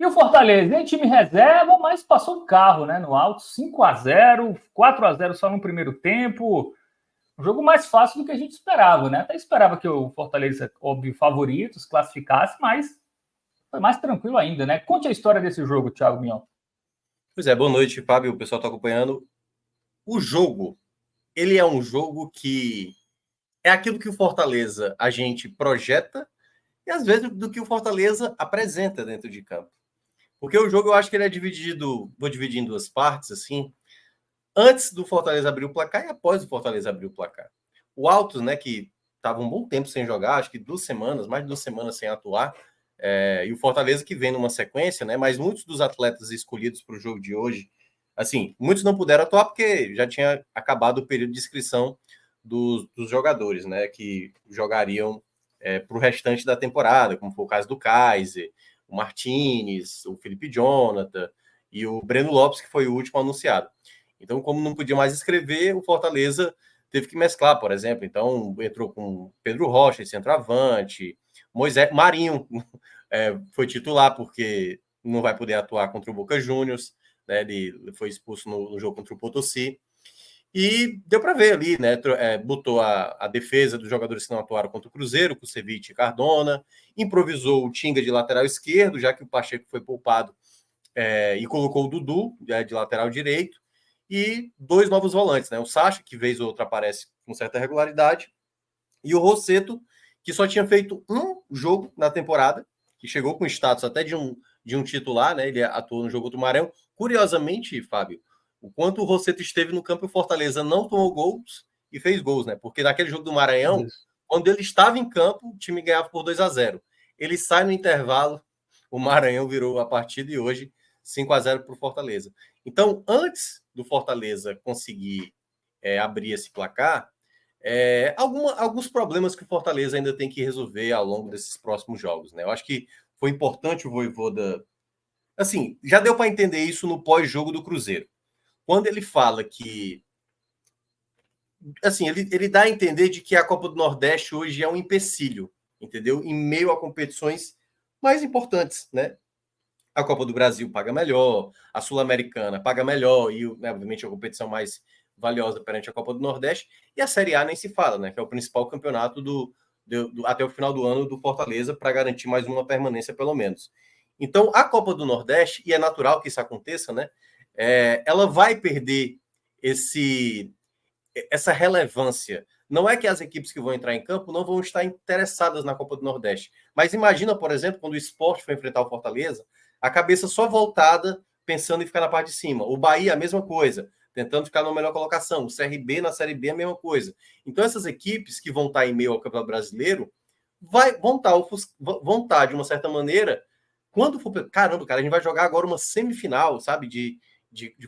E o Fortaleza, em time reserva, mas passou o carro, né? No alto, 5-0, 4-0 só no primeiro tempo. Um jogo mais fácil do que a gente esperava, né? Até esperava que o Fortaleza, óbvio, favorito, se classificasse, mas foi mais tranquilo ainda, né? Conte a história desse jogo, Thiago Minhão. Pois é, boa noite, Fábio. O pessoal está acompanhando. O jogo, ele é um jogo que é aquilo que o Fortaleza a gente projeta e às vezes do que o Fortaleza apresenta dentro de campo. Porque o jogo eu acho que ele é dividido, vou dividir em duas partes, assim, antes do Fortaleza abrir o placar e após o Fortaleza abrir o placar. O Altos, né, que estava um bom tempo sem jogar, acho que 2 semanas, mais de 2 semanas sem atuar, e o Fortaleza que vem numa sequência, né, mas muitos dos atletas escolhidos para o jogo de hoje, assim, muitos não puderam atuar porque já tinha acabado o período de inscrição dos jogadores, né, que jogariam para o restante da temporada, como foi o caso do Kaiser, o Martinez, o Felipe Jonathan e o Breno Lopes, que foi o último anunciado. Então, como não podia mais escrever, o Fortaleza teve que mesclar, por exemplo. Então, entrou com Pedro Rocha, centroavante, Moisés, Marinho foi titular, porque não vai poder atuar contra o Boca Juniors, né? Ele foi expulso no jogo contra o Potosí. E deu para ver ali, né? Botou a defesa dos jogadores que não atuaram contra o Cruzeiro, Kusevich e Cardona, improvisou o Tinga de lateral esquerdo, já que o Pacheco foi poupado, e colocou o Dudu de lateral direito e 2 novos volantes, né? O Sacha, que vez ou outra aparece com certa regularidade, e o Rossetto, que só tinha feito um jogo na temporada, que chegou com status até de um titular, né? Ele atuou no jogo do Maranhão. Curiosamente, Fábio, o quanto o Rossetto esteve no campo, o Fortaleza não tomou gols e fez gols, né? Porque naquele jogo do Maranhão, quando ele estava em campo, o time ganhava por 2-0. Ele sai no intervalo, o Maranhão virou a partida e hoje 5-0 para o Fortaleza. Então, antes do Fortaleza conseguir abrir esse placar, alguns problemas que o Fortaleza ainda tem que resolver ao longo desses próximos jogos, né? Eu acho que foi importante o Vojvoda. Assim, já deu para entender isso no pós-jogo do Cruzeiro. Quando ele fala que. Assim, ele dá a entender de que a Copa do Nordeste hoje é um empecilho, entendeu? Em meio a competições mais importantes, né? A Copa do Brasil paga melhor, a Sul-Americana paga melhor, e, né, obviamente, a competição mais valiosa perante a Copa do Nordeste, e a Série A nem se fala, né? Que é o principal campeonato até o final do ano do Fortaleza, para garantir mais uma permanência, pelo menos. Então, a Copa do Nordeste, e é natural que isso aconteça, né? Ela vai perder essa relevância. Não é que as equipes que vão entrar em campo não vão estar interessadas na Copa do Nordeste. Mas imagina, por exemplo, quando o Sport foi enfrentar o Fortaleza, a cabeça só voltada, pensando em ficar na parte de cima. O Bahia, a mesma coisa, tentando ficar na melhor colocação. O CRB, na Série B, a mesma coisa. Então, essas equipes que vão estar em meio ao Campeonato Brasileiro vão estar, de uma certa maneira, quando for... Caramba, cara, a gente vai jogar agora uma semifinal, sabe, de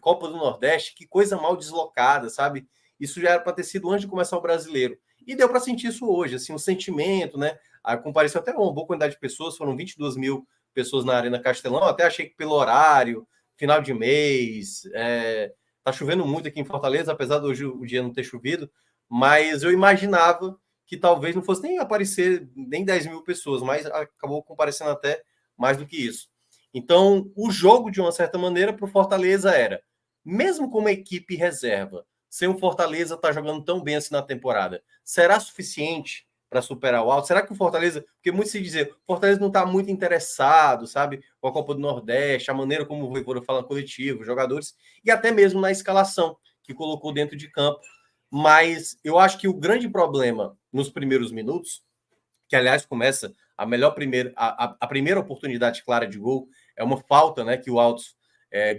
Copa do Nordeste, que coisa mal deslocada, sabe? Isso já era para ter sido antes de começar o brasileiro. E deu para sentir isso hoje, assim, o sentimento, né? Compareceu até uma boa quantidade de pessoas, foram 22 mil pessoas na Arena Castelão. Até achei que pelo horário, final de mês, tá chovendo muito aqui em Fortaleza, apesar de hoje o dia não ter chovido, mas eu imaginava que talvez não fosse nem aparecer nem 10 mil pessoas, mas acabou comparecendo até mais do que isso. Então, o jogo, de uma certa maneira, para o Fortaleza era, mesmo como equipe reserva, sem o Fortaleza estar jogando tão bem assim na temporada, será suficiente para superar o Alto? Será que o Fortaleza... Porque muitos se dizem, o Fortaleza não está muito interessado, sabe, com a Copa do Nordeste, a maneira como o Voivoda fala coletivo, jogadores, e até mesmo na escalação que colocou dentro de campo. Mas eu acho que o grande problema nos primeiros minutos, que aliás começa a primeira oportunidade clara de gol, é uma falta, né, que o Altos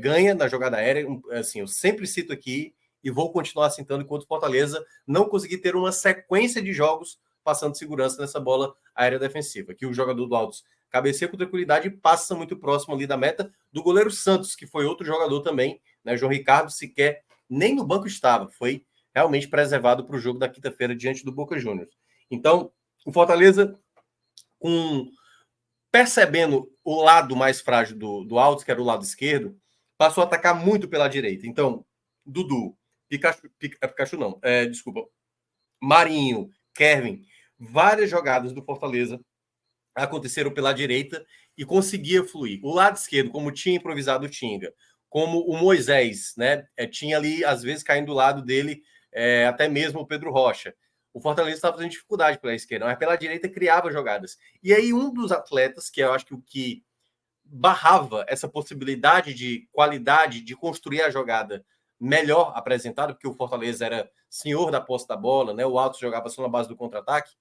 ganha na jogada aérea. Assim, eu sempre cito aqui e vou continuar citando enquanto o Fortaleza não conseguir ter uma sequência de jogos passando segurança nessa bola aérea defensiva, que o jogador do Altos cabeceia com tranquilidade e passa muito próximo ali da meta do goleiro Santos, que foi outro jogador também, né? João Ricardo sequer nem no banco estava, foi realmente preservado para o jogo da quinta-feira diante do Boca Juniors. Então, o Fortaleza, percebendo o lado mais frágil do Altos, que era o lado esquerdo, passou a atacar muito pela direita. Então, Dudu, Pikachu não, desculpa, Marinho, Kevin, várias jogadas do Fortaleza aconteceram pela direita e conseguia fluir. O lado esquerdo, como tinha improvisado o Tinga, como o Moisés, né, tinha ali, às vezes, caindo do lado dele, até mesmo o Pedro Rocha. O Fortaleza estava tendo dificuldade pela esquerda, mas pela direita criava jogadas. E aí um dos atletas, que eu acho que o que barrava essa possibilidade de qualidade de construir a jogada melhor apresentada, porque o Fortaleza era senhor da posse da bola, né? O Alto jogava só na base do contra-ataque.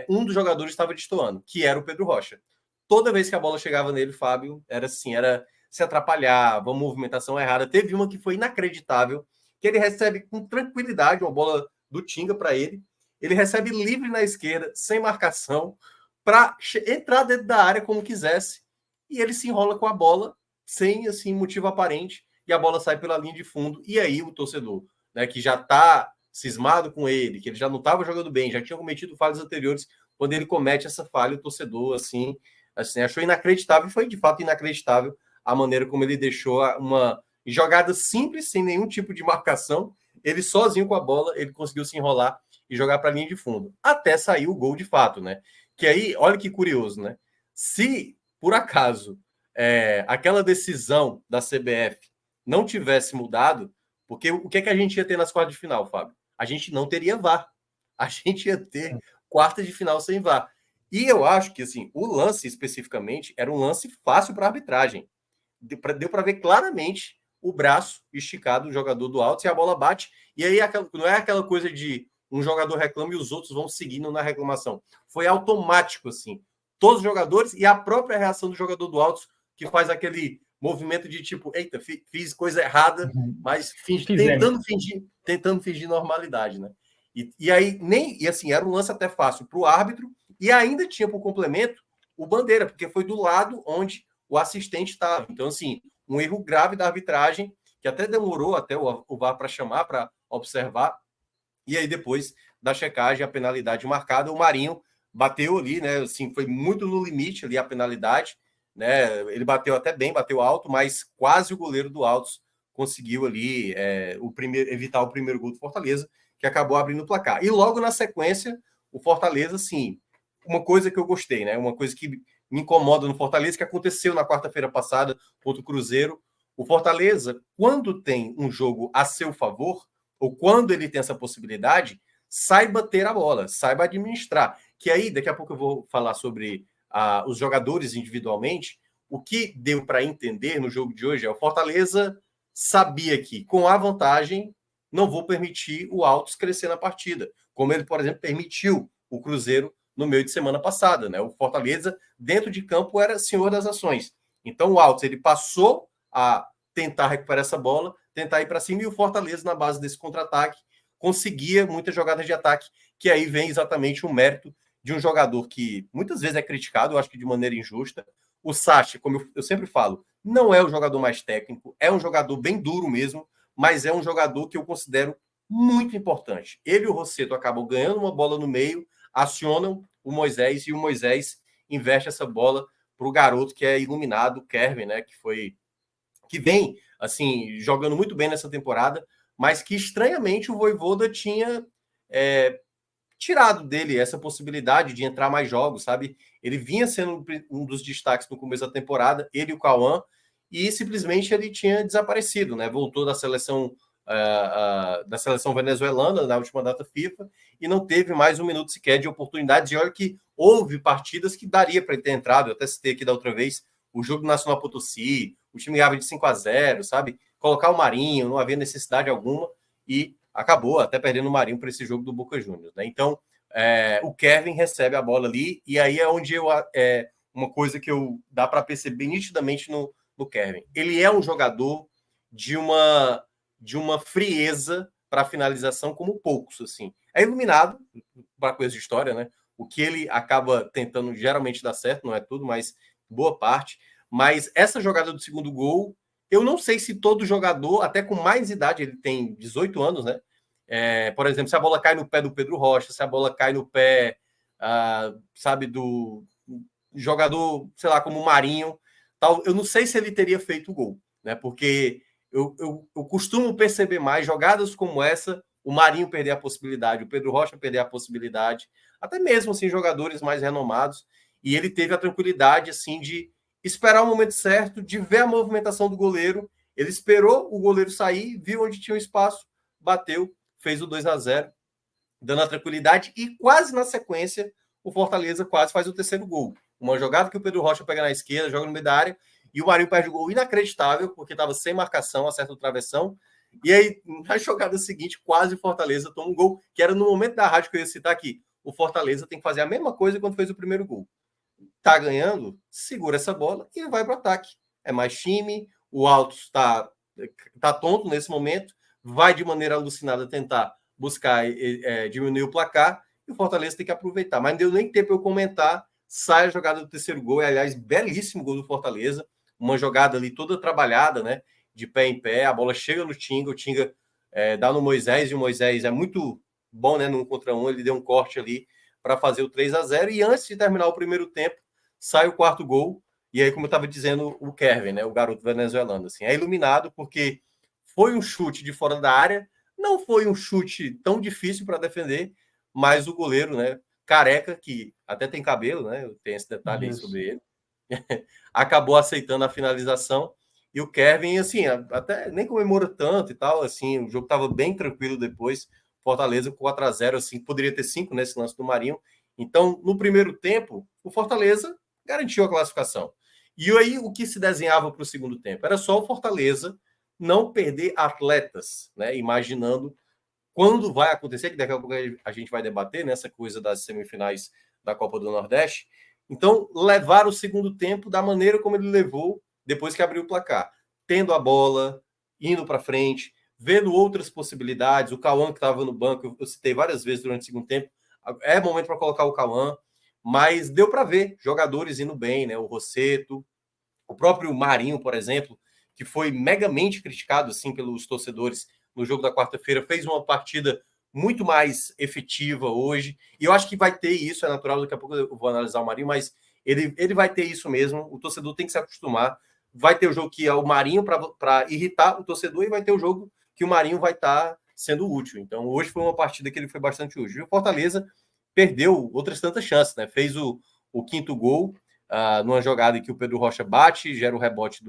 Um dos jogadores estava destoando, que era o Pedro Rocha. Toda vez que a bola chegava nele, Fábio, era assim, era se atrapalhava, uma movimentação errada. Teve uma que foi inacreditável, que ele recebe com tranquilidade uma bola do Tinga para ele. Ele recebe livre na esquerda, sem marcação, para entrar dentro da área como quisesse. E ele se enrola com a bola, sem assim motivo aparente, e a bola sai pela linha de fundo. E aí o torcedor, né, que já está cismado com ele, que ele já não estava jogando bem, já tinha cometido falhas anteriores, quando ele comete essa falha, o torcedor assim achou inacreditável, e foi de fato inacreditável a maneira como ele deixou uma jogada simples, sem nenhum tipo de marcação, ele sozinho com a bola, ele conseguiu se enrolar e jogar para a linha de fundo, até sair o gol de fato, né? Que aí, olha que curioso, né? Se, por acaso, aquela decisão da CBF não tivesse mudado, porque o que é que a gente ia ter nas quartas de final, Fábio? A gente não teria VAR. A gente ia ter quartas de final sem VAR. E eu acho que assim, o lance especificamente era um lance fácil para a arbitragem. Deu para ver claramente o braço esticado do jogador do Alto e a bola bate. E aí não é aquela coisa de um jogador reclama e os outros vão seguindo na reclamação. Foi automático, assim. Todos os jogadores e a própria reação do jogador do Alto, que faz aquele movimento de tipo, eita, fiz coisa errada, mas tentando fingir normalidade, né? E aí, e assim, era um lance até fácil para o árbitro, e ainda tinha para o complemento o Bandeira, porque foi do lado onde o assistente estava. Então, assim, um erro grave da arbitragem, que até demorou até o VAR para chamar, para observar, e aí depois da checagem, a penalidade marcada, o Marinho bateu ali, né? Assim, foi muito no limite ali a penalidade, né? Ele bateu até bem, bateu alto, mas quase o goleiro do Altos conseguiu ali evitar o primeiro gol do Fortaleza, que acabou abrindo o placar. E logo na sequência, o Fortaleza, assim, uma coisa que eu gostei, né? Uma coisa que me incomoda no Fortaleza, que aconteceu na quarta-feira passada contra o Cruzeiro. O Fortaleza, quando tem um jogo a seu favor, ou quando ele tem essa possibilidade, saiba ter a bola, saiba administrar. Que aí, daqui a pouco eu vou falar sobre os jogadores individualmente. O que deu para entender no jogo de hoje é o Fortaleza sabia que, com a vantagem, não vou permitir o Altos crescer na partida, como ele, por exemplo, permitiu o Cruzeiro no meio de semana passada, né? O Fortaleza, dentro de campo, era senhor das ações. Então, o Altos, ele passou a tentar recuperar essa bola, tentar ir para cima, e o Fortaleza, na base desse contra-ataque, conseguia muitas jogadas de ataque, que aí vem exatamente o mérito de um jogador que muitas vezes é criticado, eu acho que de maneira injusta. O Sacha, como eu sempre falo, não é o jogador mais técnico, é um jogador bem duro mesmo, mas é um jogador que eu considero muito importante. Ele e o Rossetto acabam ganhando uma bola no meio, acionam o Moisés, e o Moisés investe essa bola para o garoto que é iluminado, o Kevin, né, que vem assim jogando muito bem nessa temporada, mas que estranhamente o Vojvoda tinha tirado dele essa possibilidade de entrar mais jogos, sabe? Ele vinha sendo um dos destaques no começo da temporada, ele e o Cauã, e simplesmente ele tinha desaparecido, né? Voltou da seleção venezuelana na última data FIFA e não teve mais um minuto sequer de oportunidade. E olha que houve partidas que daria para ele ter entrado. Eu até citei aqui da outra vez o jogo do Nacional Potosí, o time ganhava de 5-0, sabe? Colocar o Marinho, não havia necessidade alguma, e acabou até perdendo o Marinho para esse jogo do Boca Juniors, né? Então, o Kevin recebe a bola ali, e aí é onde uma coisa que dá para perceber nitidamente no Kevin. Ele é um jogador de uma frieza para finalização como poucos, assim. É iluminado para coisa de história, né? O que ele acaba tentando geralmente dá certo, não é tudo, mas boa parte. Mas essa jogada do segundo gol, eu não sei se todo jogador, até com mais idade, ele tem 18 anos, né? Por exemplo, se a bola cai no pé do Pedro Rocha, se a bola cai no pé, sabe, do jogador, sei lá, como o Marinho, tal, eu não sei se ele teria feito o gol, né? Porque eu costumo perceber mais jogadas como essa, o Marinho perder a possibilidade, o Pedro Rocha perder a possibilidade, até mesmo assim, jogadores mais renomados. e ele teve a tranquilidade assim de esperar o momento certo, de ver a movimentação do goleiro. Ele esperou o goleiro sair, viu onde tinha o espaço, bateu, fez o 2-0, dando a tranquilidade, e quase na sequência o Fortaleza quase faz o terceiro gol. Uma jogada que o Pedro Rocha pega na esquerda, joga no meio da área, e o Marinho perde o gol inacreditável, porque estava sem marcação, acerta o travessão. E aí, na jogada seguinte, quase o Fortaleza toma um gol, que era no momento da rádio que eu ia citar aqui. O Fortaleza tem que fazer a mesma coisa quando fez o primeiro gol. Tá ganhando, segura essa bola e vai para o ataque. É mais time, o Altos está tonto nesse momento, vai de maneira alucinada tentar buscar diminuir o placar, e o Fortaleza tem que aproveitar. Mas não deu nem tempo eu comentar, sai a jogada do terceiro gol, e, aliás, belíssimo gol do Fortaleza, uma jogada ali toda trabalhada, né, de pé em pé, a bola chega no Tinga, o Tinga dá no Moisés, e o Moisés é muito bom, né, no 1 contra 1, ele deu um corte ali para fazer o 3-0, e antes de terminar o primeiro tempo, sai o quarto gol, e aí, como eu estava dizendo, o Kevin, né, o garoto venezuelano, assim, é iluminado porque foi um chute de fora da área, não foi um chute tão difícil para defender, mas o goleiro, né, Careca, que até tem cabelo, né, tem esse detalhe aí sobre ele, acabou aceitando a finalização, e o Kevin, assim, até nem comemora tanto e tal, assim, o jogo estava bem tranquilo depois, Fortaleza 4-0, assim, poderia ter 5 nesse lance do Marinho. Então, no primeiro tempo, o Fortaleza garantiu a classificação. E aí, o que se desenhava para o segundo tempo? Era só o Fortaleza não perder atletas, né? Imaginando quando vai acontecer, que daqui a pouco a gente vai debater nessa coisa das semifinais da Copa do Nordeste. Então, levar o segundo tempo da maneira como ele levou depois que abriu o placar. Tendo a bola, indo para frente, vendo outras possibilidades. O Cauã, que estava no banco, eu citei várias vezes durante o segundo tempo, é momento para colocar o Cauã, mas deu para ver jogadores indo bem, né? O Rosseto, o próprio Marinho, por exemplo, que foi megamente criticado assim pelos torcedores no jogo da quarta-feira, fez uma partida muito mais efetiva hoje. E eu acho que vai ter isso, é natural, daqui a pouco eu vou analisar o Marinho, mas ele vai ter isso mesmo. O torcedor tem que se acostumar. Vai ter o jogo que é o Marinho para irritar o torcedor, e vai ter o jogo que o Marinho vai estar sendo útil. Então, hoje foi uma partida que ele foi bastante útil. E o Fortaleza perdeu outras tantas chances, né? Fez o quinto gol, numa jogada em que o Pedro Rocha bate, gera o rebote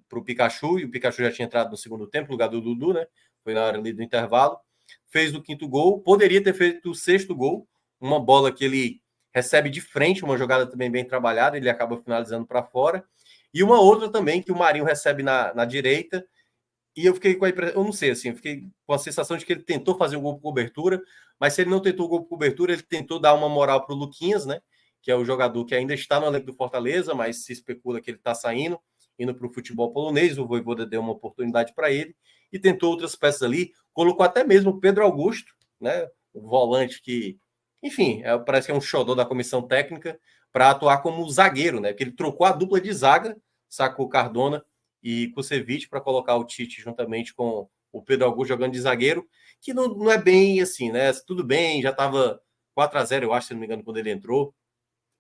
para o Pikachu, e o Pikachu já tinha entrado no segundo tempo, no lugar do Dudu, né? Foi na hora ali do intervalo. Fez o quinto gol, poderia ter feito o sexto gol, uma bola que ele recebe de frente, uma jogada também bem trabalhada, ele acaba finalizando para fora. E uma outra também que o Marinho recebe na direita, e eu fiquei com a impressão, eu não sei, assim, eu fiquei com a sensação de que ele tentou fazer um gol por cobertura, mas se ele não tentou o gol por cobertura, ele tentou dar uma moral para o Luquinhas, né? Que é o jogador que ainda está no elenco do Fortaleza, mas se especula que ele está saindo, indo para o futebol polonês. O Vojvoda deu uma oportunidade para ele e tentou outras peças ali. Colocou até mesmo o Pedro Augusto, né? O volante que, enfim, parece que é um xodó da comissão técnica, para atuar como zagueiro, né? Que ele trocou a dupla de zaga, sacou Cardona e Kusevich para colocar o Tite juntamente com o Pedro Augusto jogando de zagueiro, que não é bem assim, né? Tudo bem, já estava 4-0, eu acho, se não me engano, quando ele entrou.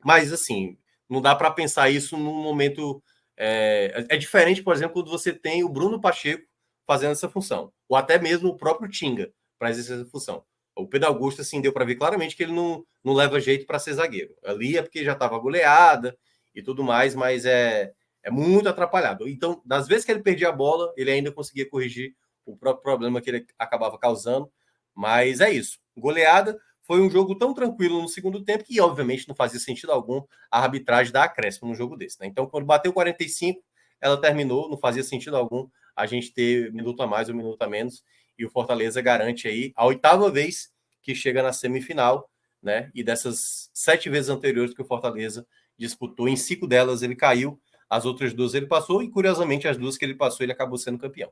Mas, assim, não dá para pensar isso num momento... É diferente, por exemplo, quando você tem o Bruno Pacheco fazendo essa função, ou até mesmo o próprio Tinga para exercer essa função. O Pedro Augusto, assim, deu para ver claramente que ele não leva jeito para ser zagueiro. Ali é porque já estava goleada e tudo mais, mas é muito atrapalhado. Então, das vezes que ele perdia a bola, ele ainda conseguia corrigir o próprio problema que ele acabava causando. Mas é isso. Goleada. Foi um jogo tão tranquilo no segundo tempo que, obviamente, não fazia sentido algum a arbitragem dar acréscimo num jogo desse, né? Então, quando bateu 45, ela terminou, não fazia sentido algum a gente ter minuto a mais ou minuto a menos, e o Fortaleza garante aí a 8ª vez que chega na semifinal, né? E dessas 7 vezes anteriores que o Fortaleza disputou, em 5 delas ele caiu, as outras 2 ele passou, e curiosamente as 2 que ele passou ele acabou sendo campeão.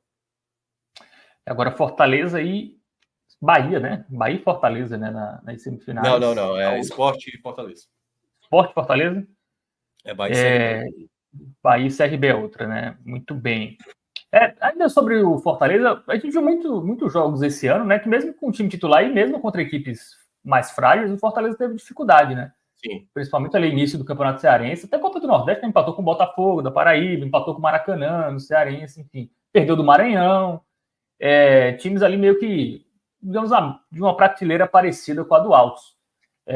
Agora Fortaleza e Bahia, né? Bahia e Fortaleza, né? Nas semifinais. Não. É Sport e Fortaleza. Sport e Fortaleza? É Bahia e CRB. Bahia e CRB é outra, né? Muito bem. Ainda sobre o Fortaleza, a gente viu muitos jogos esse ano, né? Que mesmo com o time titular e mesmo contra equipes mais frágeis, o Fortaleza teve dificuldade, né? Sim. Principalmente ali no início do Campeonato Cearense, até Copa do Nordeste, né? Empatou com o Botafogo da Paraíba, empatou com o Maracanã, no Cearense, enfim. Perdeu do Maranhão. Times ali meio que, digamos, de uma prateleira parecida com a do Altos.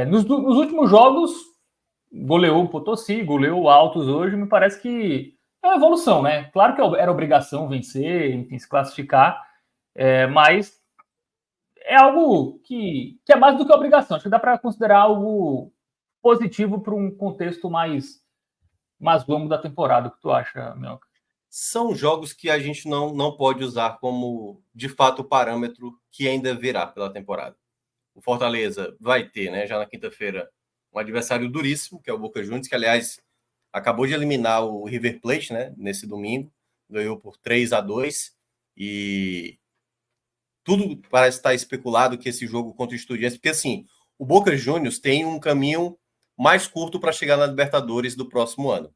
Nos últimos jogos, goleou o Potosí, goleou o Altos hoje, me parece que é uma evolução, né? Claro que era obrigação vencer, enfim, se classificar, mas é algo que é mais do que obrigação. Acho que dá para considerar algo positivo para um contexto mais longo da temporada. O que tu acha, Melca? São jogos que a gente não pode usar como, de fato, o parâmetro que ainda virá pela temporada. O Fortaleza vai ter, né, já na quinta-feira, um adversário duríssimo, que é o Boca Juniors, que, aliás, acabou de eliminar o River Plate, né, nesse domingo, ganhou por 3-2, e tudo parece estar especulado que esse jogo contra o Estudiantes, porque, assim, o Boca Juniors tem um caminho mais curto para chegar na Libertadores do próximo ano,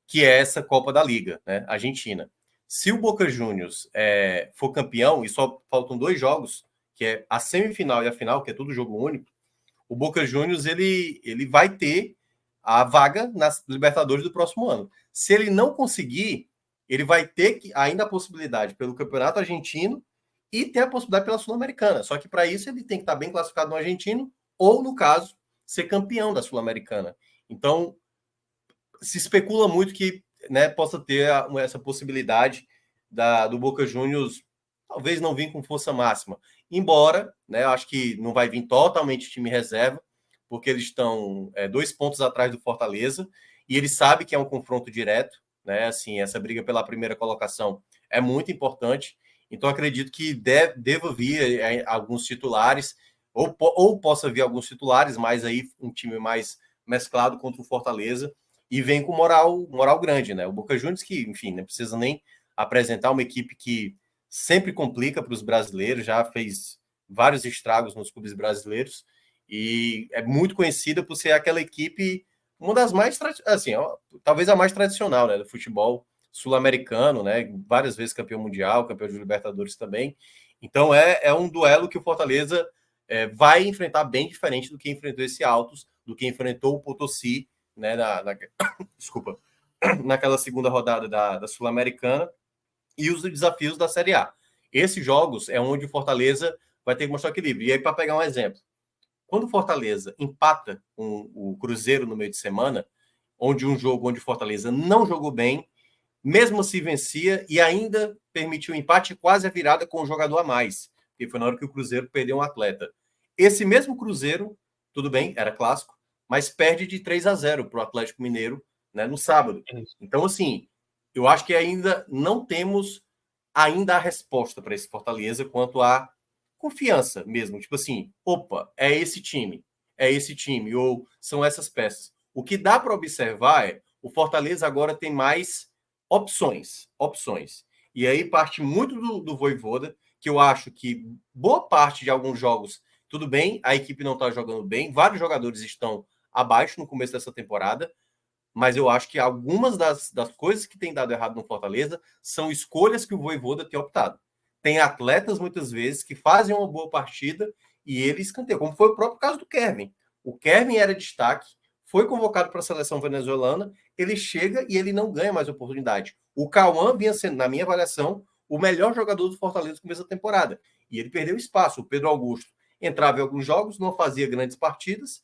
que é essa Copa da Liga, né, Argentina. Se o Boca Juniors for campeão, e só faltam 2 jogos, que é a semifinal e a final, que é tudo jogo único, o Boca Juniors ele vai ter a vaga nas Libertadores do próximo ano. Se ele não conseguir, ele vai ter ainda a possibilidade pelo Campeonato Argentino e ter a possibilidade pela Sul-Americana. Só que para isso ele tem que estar bem classificado no Argentino ou, no caso, ser campeão da Sul-Americana. Então, se especula muito que, né, possa ter essa possibilidade do Boca Juniors talvez não vir com força máxima. Embora, né, eu acho que não vai vir totalmente time reserva, porque eles estão 2 pontos atrás do Fortaleza, e ele sabe que é um confronto direto, né? Assim, essa briga pela primeira colocação é muito importante. Então, acredito que deva vir alguns titulares, ou possa vir alguns titulares, mas aí um time mais mesclado contra o Fortaleza, e vem com moral grande, né? O Boca Juniors, que, enfim, não precisa nem apresentar uma equipe que sempre complica para os brasileiros, já fez vários estragos nos clubes brasileiros, e é muito conhecida por ser aquela equipe, uma das mais, assim, talvez a mais tradicional, né, do futebol sul-americano, né? Várias vezes campeão mundial, campeão de Libertadores também. Então é um duelo que o Fortaleza vai enfrentar bem diferente do que enfrentou esse Altos, do que enfrentou o Potosí, né, desculpa, naquela segunda rodada da Sul-Americana, e os desafios da Série A. Esses jogos é onde o Fortaleza vai ter que mostrar equilíbrio. E aí, para pegar um exemplo, quando o Fortaleza empata com o Cruzeiro no meio de semana, onde um jogo onde o Fortaleza não jogou bem, mesmo se vencia e ainda permitiu o empate, quase a virada com um jogador a mais, que foi na hora que o Cruzeiro perdeu um atleta. Esse mesmo Cruzeiro, tudo bem, era clássico, mas perde de 3-0 para o Atlético Mineiro, né, no sábado. Então, assim, eu acho que ainda não temos ainda a resposta para esse Fortaleza quanto à confiança mesmo. Tipo assim, opa, é esse time, ou são essas peças. O que dá para observar é o Fortaleza agora tem mais opções. E aí parte muito do Vojvoda, que eu acho que boa parte de alguns jogos, tudo bem, a equipe não está jogando bem, vários jogadores estão abaixo no começo dessa temporada, mas eu acho que algumas das coisas que tem dado errado no Fortaleza são escolhas que o Vojvoda tem optado. Tem atletas, muitas vezes, que fazem uma boa partida e ele escanteia, como foi o próprio caso do Kevin. O Kevin era destaque, foi convocado para a seleção venezuelana, ele chega e ele não ganha mais oportunidade. O Cauã vinha sendo, na minha avaliação, o melhor jogador do Fortaleza no começo da temporada. E ele perdeu espaço. O Pedro Augusto entrava em alguns jogos, não fazia grandes partidas.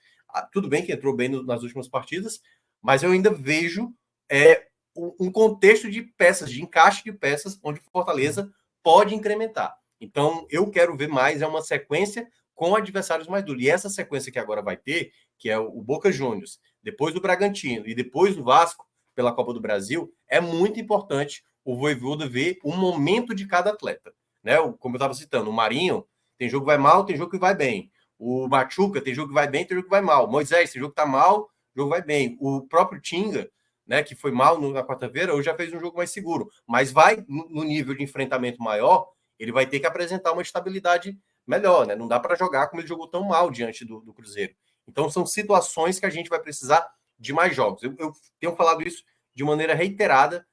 Tudo bem que entrou bem nas últimas partidas, mas eu ainda vejo um contexto de peças, de encaixe de peças, onde o Fortaleza pode incrementar. Então, eu quero ver mais, uma sequência com adversários mais duros. E essa sequência que agora vai ter, que é o Boca Juniors, depois do Bragantino e depois do Vasco, pela Copa do Brasil, é muito importante o Vojvoda ver o momento de cada atleta. Né? Como eu estava citando, o Marinho tem jogo que vai mal, tem jogo que vai bem. O Machuca tem jogo que vai bem, tem jogo que vai mal. Moisés tem jogo que está mal, o jogo vai bem. O próprio Tinga, né, que foi mal na quarta-feira, hoje já fez um jogo mais seguro. Mas vai no nível de enfrentamento maior, ele vai ter que apresentar uma estabilidade melhor, né? Não dá para jogar como ele jogou tão mal diante do Cruzeiro. Então são situações que a gente vai precisar de mais jogos. Eu tenho falado isso de maneira reiterada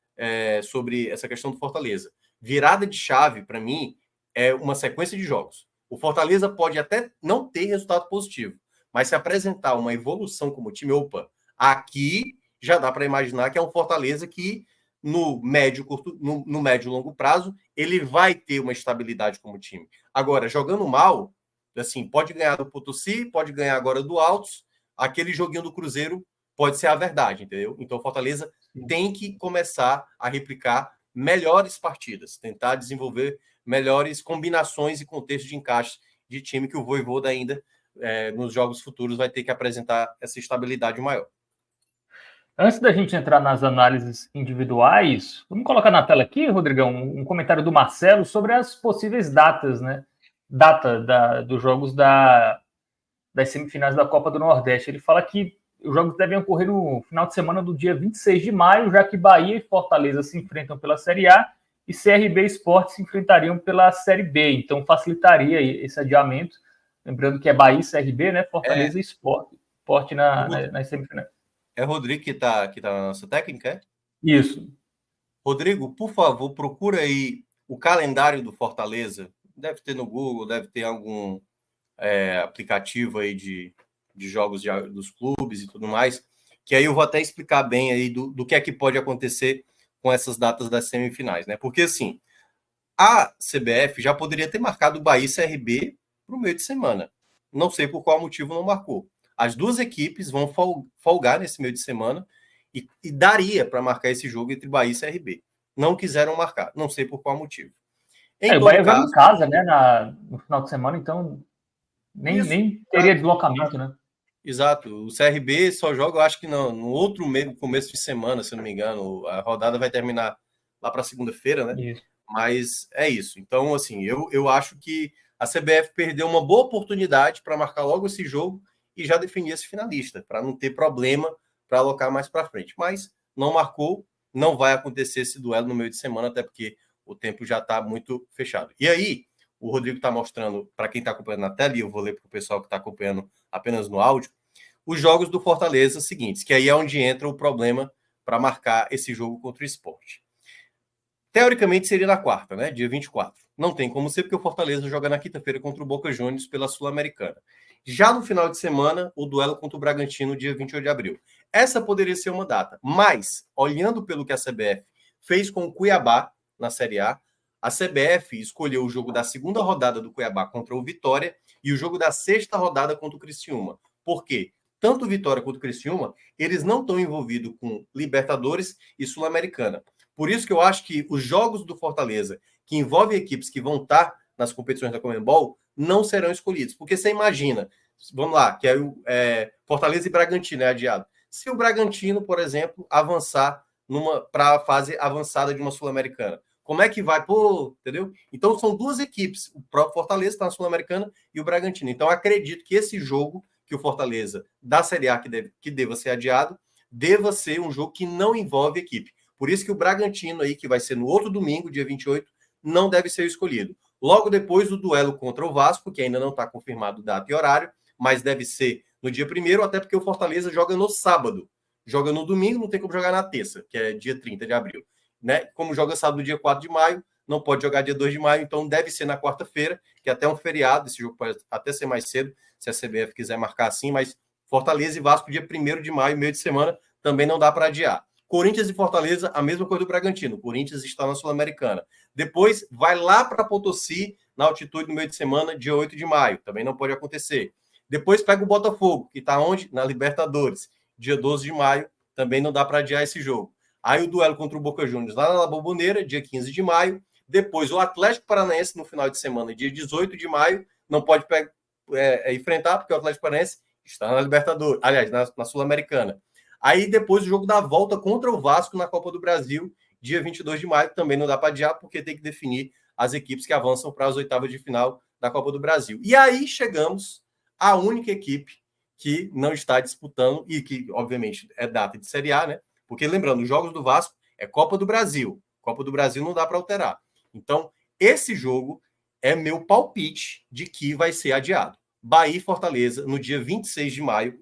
sobre essa questão do Fortaleza. Virada de chave, para mim, é uma sequência de jogos. O Fortaleza pode até não ter resultado positivo, mas se apresentar uma evolução como time, opa, aqui já dá para imaginar que é um Fortaleza que no médio e longo prazo ele vai ter uma estabilidade como time. Agora, jogando mal, assim, pode ganhar do Potosí, pode ganhar agora do Altos, aquele joguinho do Cruzeiro pode ser a verdade, entendeu? Então, Fortaleza tem que começar a replicar melhores partidas, tentar desenvolver melhores combinações e contextos de encaixe de time que o Vojvoda ainda, nos jogos futuros, vai ter que apresentar essa estabilidade maior. Antes da gente entrar nas análises individuais, vamos colocar na tela aqui, Rodrigão, um comentário do Marcelo sobre as possíveis datas, né? Dos jogos das semifinais da Copa do Nordeste. Ele fala que os jogos devem ocorrer no final de semana do dia 26 de maio, já que Bahia e Fortaleza se enfrentam pela Série A e CRB e Sport se enfrentariam pela Série B. Então facilitaria esse adiamento. Lembrando que é Bahia e CRB, né? Fortaleza e Sport nas semifinais. É Rodrigo que tá na nossa técnica, é? Isso. Rodrigo, por favor, procura aí o calendário do Fortaleza. Deve ter no Google, deve ter algum aplicativo aí de jogos dos clubes e tudo mais, que aí eu vou até explicar bem aí do que é que pode acontecer com essas datas das semifinais, né? Porque, assim, a CBF já poderia ter marcado Bahia e CRB para o meio de semana. Não sei por qual motivo não marcou. As duas equipes vão folgar nesse meio de semana e daria para marcar esse jogo entre Bahia e CRB. Não quiseram marcar, não sei por qual motivo. O Bahia joga em casa, né, no final de semana, então nem teria deslocamento, né? Exato. O CRB só joga, eu acho que no outro começo de semana, se eu não me engano. A rodada vai terminar lá para segunda-feira, né? Isso. Mas é isso. Então, assim, eu acho que a CBF perdeu uma boa oportunidade para marcar logo esse jogo e já definir esse finalista, para não ter problema para alocar mais para frente. Mas não marcou, não vai acontecer esse duelo no meio de semana, até porque o tempo já está muito fechado. E aí, o Rodrigo está mostrando, para quem está acompanhando na tela, e eu vou ler para o pessoal que está acompanhando apenas no áudio, os jogos do Fortaleza seguintes, que aí é onde entra o problema para marcar esse jogo contra o Sport. Teoricamente seria na quarta, né? Dia 24. Não tem como ser, porque o Fortaleza joga na quinta-feira contra o Boca Juniors pela Sul-Americana. Já no final de semana, o duelo contra o Bragantino, dia 28 de abril. Essa poderia ser uma data, mas, olhando pelo que a CBF fez com o Cuiabá na Série a CBF escolheu o jogo da segunda rodada do Cuiabá contra o Vitória e o jogo da sexta rodada contra o Criciúma. Por quê? Tanto o Vitória quanto o Criciúma, eles não estão envolvidos com Libertadores e Sul-Americana. Por isso que eu acho que os jogos do Fortaleza, que envolvem equipes que vão estar nas competições da Conmebol, não serão escolhidos. Porque você imagina, vamos lá, que é Fortaleza e Bragantino é adiado. Se o Bragantino, por exemplo, avançar para a fase avançada de uma Sul-Americana, como é que vai? Pô, entendeu? Então são duas equipes, o próprio Fortaleza está na Sul-Americana e o Bragantino. Então acredito que esse jogo, que o Fortaleza da Série A que deva ser adiado, deva ser um jogo que não envolve equipe. Por isso que o Bragantino aí, que vai ser no outro domingo, dia 28, não deve ser escolhido. Logo depois do duelo contra o Vasco, que ainda não está confirmado data e horário, mas deve ser no dia 1º, até porque o Fortaleza joga no sábado. Joga no domingo, não tem como jogar na terça, que é dia 30 de abril. Né? Como joga sábado, dia 4 de maio, não pode jogar dia 2 de maio, então deve ser na quarta-feira, que é até um feriado. Esse jogo pode até ser mais cedo, se a CBF quiser marcar assim, mas Fortaleza e Vasco, dia 1º de maio, meio de semana, também não dá para adiar. Corinthians e Fortaleza, a mesma coisa do Bragantino. Corinthians está na Sul-Americana. Depois vai lá para Potosí, na altitude no meio de semana, dia 8 de maio. Também não pode acontecer. Depois pega o Botafogo, que está onde? Na Libertadores. Dia 12 de maio, também não dá para adiar esse jogo. Aí o duelo contra o Boca Juniors lá na Bombonera, dia 15 de maio. Depois o Atlético Paranaense no final de semana, dia 18 de maio. Não pode enfrentar, porque o Atlético Paranaense está na Libertadores. Aliás, na Sul-Americana. Aí depois o jogo da volta contra o Vasco na Copa do Brasil, dia 22 de maio. Também não dá para adiar, porque tem que definir as equipes que avançam para as oitavas de final da Copa do Brasil. E aí chegamos à única equipe que não está disputando, e que, obviamente, é data de Série A, né? Porque, lembrando, os jogos do Vasco é Copa do Brasil. Copa do Brasil não dá para alterar. Então, esse jogo é meu palpite de que vai ser adiado. Bahia e Fortaleza, no dia 26 de maio.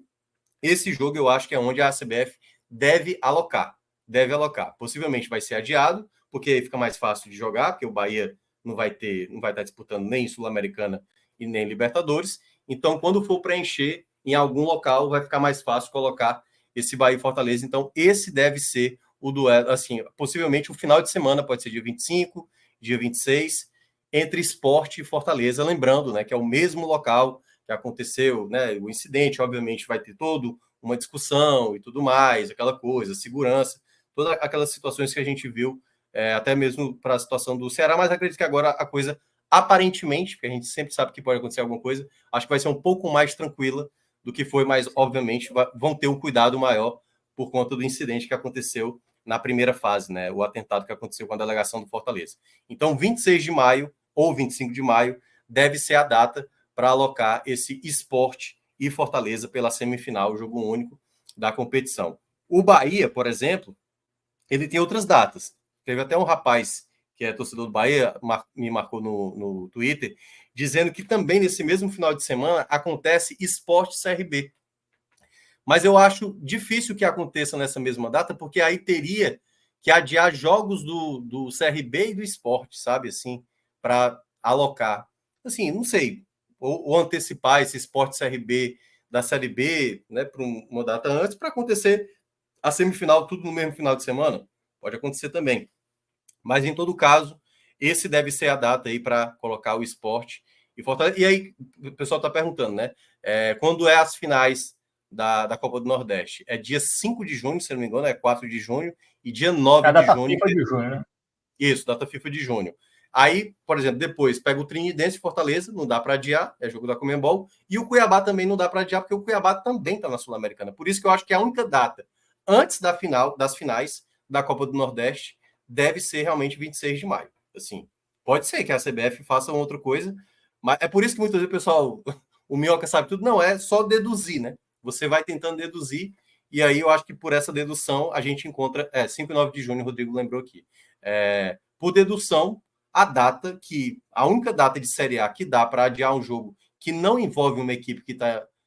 Esse jogo eu acho que é onde a CBF deve alocar. Deve alocar. Possivelmente vai ser adiado, porque fica mais fácil de jogar, porque o Bahia não vai estar disputando nem Sul-Americana e nem Libertadores. Então, quando for preencher em algum local, vai ficar mais fácil colocar esse Bahia e Fortaleza. Então, esse deve ser o duelo, assim, possivelmente o final de semana, pode ser dia 25, dia 26, entre Sport e Fortaleza. Lembrando, né, que é o mesmo local que aconteceu, né, o incidente, obviamente vai ter todo uma discussão e tudo mais, aquela coisa, segurança, todas aquelas situações que a gente viu, até mesmo para a situação do Ceará, mas acredito que agora a coisa, aparentemente, porque a gente sempre sabe que pode acontecer alguma coisa, acho que vai ser um pouco mais tranquila do que foi, mas, obviamente, vão ter um cuidado maior por conta do incidente que aconteceu na primeira fase, né? O atentado que aconteceu com a delegação do Fortaleza. Então, 26 de maio ou 25 de maio deve ser a data para alocar esse Sport e Fortaleza pela semifinal, o jogo único da competição. O Bahia, por exemplo, ele tem outras datas. Teve até um rapaz que é torcedor do Bahia, me marcou no Twitter, dizendo que também nesse mesmo final de semana acontece Sport CRB. Mas eu acho difícil que aconteça nessa mesma data, porque aí teria que adiar jogos do CRB e do Sport, sabe, assim, para alocar. Assim, não sei, ou antecipar esse Sport CRB da Série B, né, para uma data antes, para acontecer a semifinal tudo no mesmo final de semana. Pode acontecer também. Mas, em todo caso, esse deve ser a data aí para colocar o Sport e Fortaleza. E aí, o pessoal está perguntando, né? Quando é as finais da Copa do Nordeste? É dia 5 de junho, se não me engano, é 4 de junho, e dia 9 a de data junho. FIFA de junho, né? Isso, data FIFA de junho. Aí, por exemplo, depois pega o Trinidense e Fortaleza, não dá para adiar, é jogo da Conmebol, e o Cuiabá também não dá para adiar, porque o Cuiabá também está na Sul-Americana. Por isso que eu acho que a única data antes das finais da Copa do Nordeste deve ser realmente 26 de maio. Assim, pode ser que a CBF faça outra coisa, mas é por isso que muitas vezes o pessoal, o Minhoca sabe tudo, não é só deduzir, né? Você vai tentando deduzir, e aí eu acho que por essa dedução a gente encontra 5 e 9 de junho, o Rodrigo lembrou aqui. Por dedução, a única data de Série A que dá para adiar um jogo que não envolve uma equipe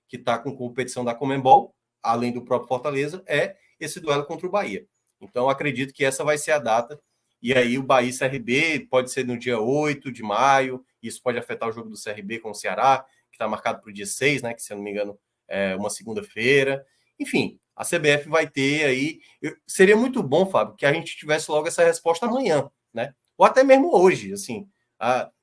que tá com competição da Conmebol, além do próprio Fortaleza, é esse duelo contra o Bahia. Então, acredito que essa vai ser a data. E aí, o Bahia CRB pode ser no dia 8 de maio. Isso pode afetar o jogo do CRB com o Ceará, que está marcado para o dia 6, né? Que, se eu não me engano, é uma segunda-feira. Enfim, a CBF vai ter aí. Seria muito bom, Fábio, que a gente tivesse logo essa resposta amanhã, né? Ou até mesmo hoje, assim.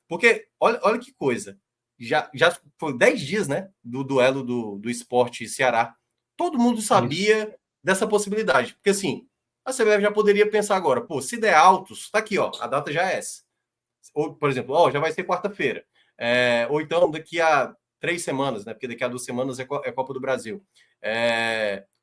Porque, olha que coisa. Já foi 10 dias, né? Do duelo do Esporte Ceará. Todo mundo sabia dessa possibilidade. Porque, assim, a CBF já poderia pensar agora, pô, se der altos, tá aqui, ó, a data já é essa. Ou, por exemplo, já vai ser quarta-feira. Ou então daqui a 3 semanas, né? Porque daqui a 2 semanas é Copa do Brasil.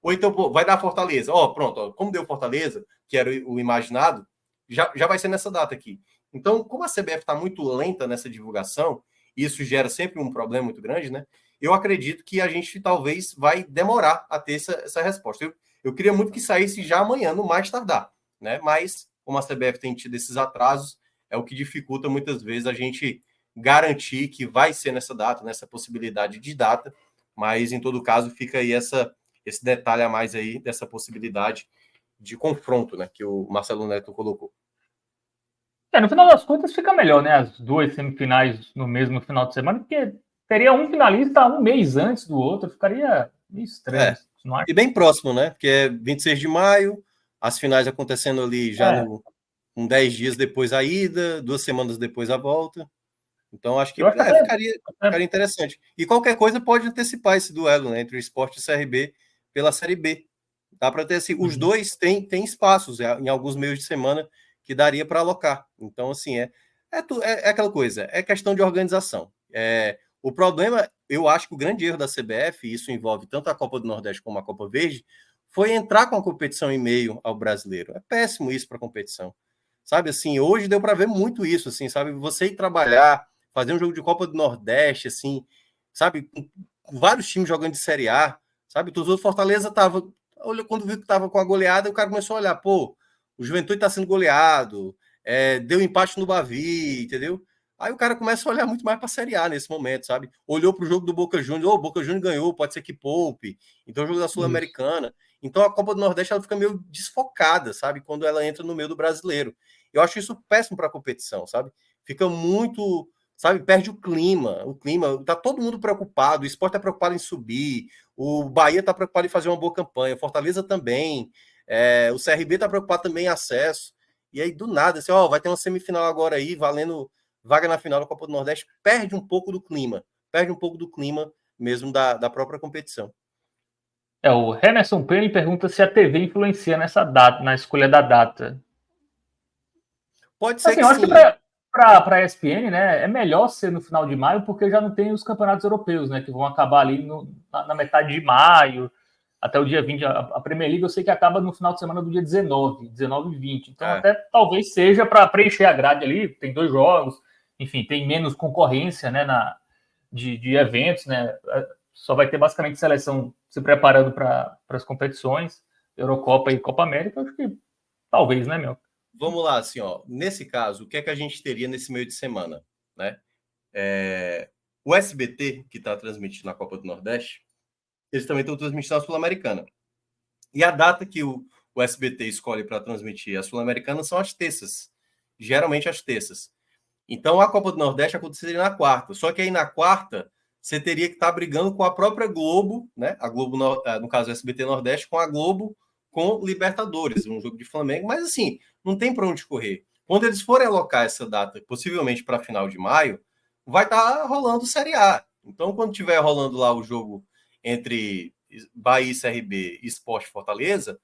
Ou então, pô, vai dar Fortaleza. Pronto, como deu Fortaleza, que era o imaginado, já vai ser nessa data aqui. Então, como a CBF está muito lenta nessa divulgação, e isso gera sempre um problema muito grande, né? Eu acredito que a gente talvez vai demorar a ter essa resposta. Eu queria muito que saísse já amanhã, no mais tardar, né? Mas, como a CBF tem tido esses atrasos, é o que dificulta muitas vezes a gente garantir que vai ser nessa data, nessa possibilidade de data, mas em todo caso fica aí esse detalhe a mais aí dessa possibilidade de confronto, né, que o Marcelo Neto colocou. No final das contas fica melhor, né? As duas semifinais no mesmo final de semana, porque teria um finalista um mês antes do outro, ficaria meio estranho. Não é? E bem próximo, né? Porque é 26 de maio, as finais acontecendo ali já com 10 dias depois a ida, 2 semanas depois a volta. Então, acho que Eu acho que ficaria interessante. E qualquer coisa pode antecipar esse duelo, né, entre o Sport e o CRB pela Série B. Dá para ter assim, os dois têm espaços em alguns meios de semana que daria para alocar. Então, assim, é aquela coisa, é questão de organização. O problema, eu acho que o grande erro da CBF, e isso envolve tanto a Copa do Nordeste como a Copa Verde, foi entrar com a competição em meio ao brasileiro. É péssimo isso para a competição. Sabe, assim, hoje deu para ver muito isso, assim, sabe? Você ir trabalhar, fazer um jogo de Copa do Nordeste, assim, sabe? Com vários times jogando de Série A, sabe? O torcedor do Fortaleza tava, quando viu que tava com a goleada, o cara começou a olhar, pô, o Juventude tá sendo goleado, deu empate no Bavi, entendeu? Aí o cara começa a olhar muito mais para a Série A nesse momento, sabe? Olhou para o jogo do Boca Juniors, o Boca Juniors ganhou, pode ser que poupe. Então, o jogo da Sul-Americana. Então, a Copa do Nordeste ela fica meio desfocada, sabe? Quando ela entra no meio do brasileiro. Eu acho isso péssimo para a competição, sabe? Fica muito, sabe? Perde o clima. Tá todo mundo preocupado. O Sport tá preocupado em subir. O Bahia tá preocupado em fazer uma boa campanha. Fortaleza também. O CRB tá preocupado também em acesso. E aí, do nada, assim, vai ter uma semifinal agora aí, valendo vaga na final da Copa do Nordeste, perde um pouco do clima mesmo da própria competição. O Remerson Penny pergunta se a TV influencia nessa data, na escolha da data. Pode ser Assim, que eu acho que sim. para a ESPN, né, é melhor ser no final de maio, porque já não tem os campeonatos europeus, né, que vão acabar ali na metade de maio, até o dia 20. A Premier League eu sei que acaba no final de semana do dia 19 e 20. Então, É. até talvez seja para preencher a grade ali, tem 2 jogos, enfim, tem menos concorrência, né, de eventos, né, só vai ter basicamente seleção se preparando para as competições, Eurocopa e Copa América, acho que talvez, né, meu? Vamos lá, assim, ó. Nesse caso, o que é que a gente teria nesse meio de semana, né? O SBT, que está transmitindo a Copa do Nordeste, eles também estão transmitindo a Sul-Americana. E a data que o SBT escolhe para transmitir a Sul-Americana são as terças. Geralmente as terças. Então a Copa do Nordeste aconteceria na quarta. Só que aí na quarta, você teria que estar brigando com a própria Globo, né? A Globo, no caso, o SBT Nordeste, com a Globo, com Libertadores, um jogo de Flamengo. Mas assim, não tem para onde correr. Quando eles forem alocar essa data, possivelmente para final de maio, vai estar rolando Série A. Então, quando tiver rolando lá o jogo entre Bahia e CRB e Sport Fortaleza,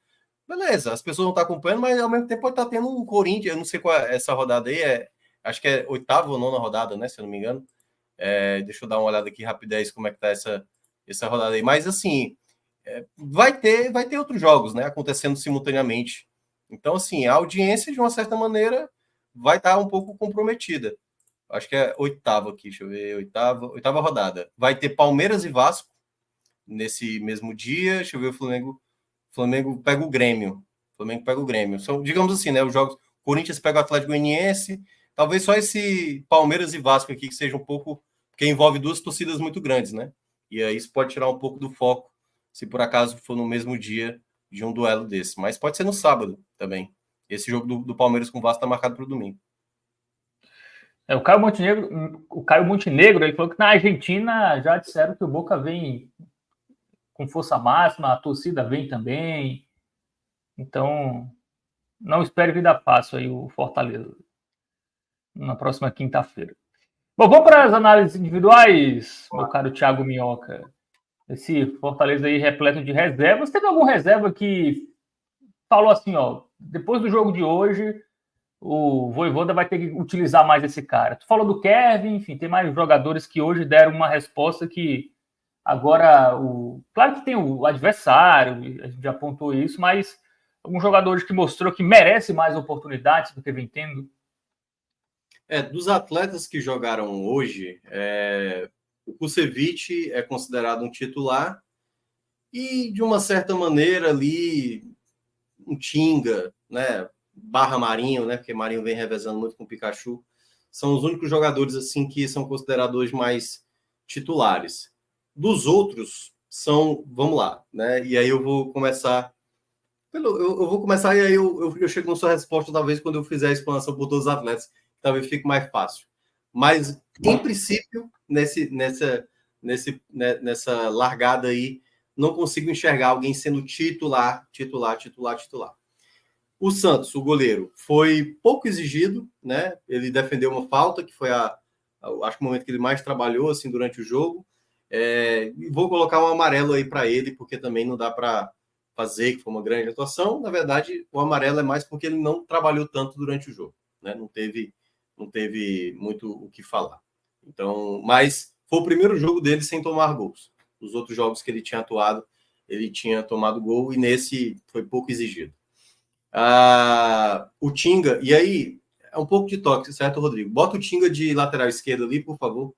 beleza, as pessoas não estão acompanhando, mas ao mesmo tempo pode estar tendo um Corinthians, eu não sei qual é essa rodada aí, acho que é 8ª ou 9ª rodada, né, se eu não me engano. Deixa eu dar uma olhada aqui rapidez como é que tá essa rodada aí. Mas assim, vai ter outros jogos, né, acontecendo simultaneamente. Então, assim, a audiência, de uma certa maneira, vai estar um pouco comprometida. Acho que é 8ª aqui, deixa eu ver, 8ª rodada. Vai ter Palmeiras e Vasco nesse mesmo dia. Deixa eu ver, o Flamengo pega o Grêmio. São, digamos assim, né? Os jogos. Corinthians pega o Atlético Goianiense. Talvez só esse Palmeiras e Vasco aqui que seja um pouco. Porque envolve duas torcidas muito grandes, né? E aí isso pode tirar um pouco do foco, se por acaso for no mesmo dia de um duelo desse. Mas pode ser no sábado também. Esse jogo do Palmeiras com o Vasco está marcado para o domingo. O Caio Montenegro, ele falou que na Argentina já disseram que o Boca vem com força máxima, a torcida vem também. Então, não espere vida fácil aí o Fortaleza na próxima quinta-feira. Bom, vamos para as análises individuais, meu caro Thiago Minhoca. Esse Fortaleza aí repleto de reservas. Teve algum reserva que falou assim, ó, depois do jogo de hoje, o Vojvoda vai ter que utilizar mais esse cara? Tu falou do Kevin, enfim, tem mais jogadores que hoje deram uma resposta que agora, claro que tem o adversário, a gente já apontou isso, mas alguns jogadores que mostrou que merece mais oportunidades do que vem tendo. Dos atletas que jogaram hoje, o Kusevich é considerado um titular e, de uma certa maneira, ali, um Tinga, né? Barra Marinho, né? Porque Marinho vem revezando muito com o Pikachu. São os únicos jogadores assim que são considerados hoje mais titulares. Dos outros, vamos lá, né? E aí eu vou começar. Eu vou começar e aí eu chego na sua resposta, talvez, quando eu fizer a explanação por todos os atletas, talvez fique mais fácil. Mas, em princípio, nessa largada aí, não consigo enxergar alguém sendo titular. O Santos, o goleiro, foi pouco exigido, né? Ele defendeu uma falta, que foi acho que o momento que ele mais trabalhou assim durante o jogo. Vou colocar um amarelo aí para ele, porque também não dá para fazer que foi uma grande atuação. Na verdade, o amarelo é mais porque ele não trabalhou tanto durante o jogo, né? Não teve muito o que falar. Então, mas foi o primeiro jogo dele sem tomar gols. Os outros jogos que ele tinha atuado, ele tinha tomado gol e nesse foi pouco exigido. O Tinga, e aí é um pouco de toque, certo, Rodrigo? Bota o Tinga de lateral esquerdo ali, por favor.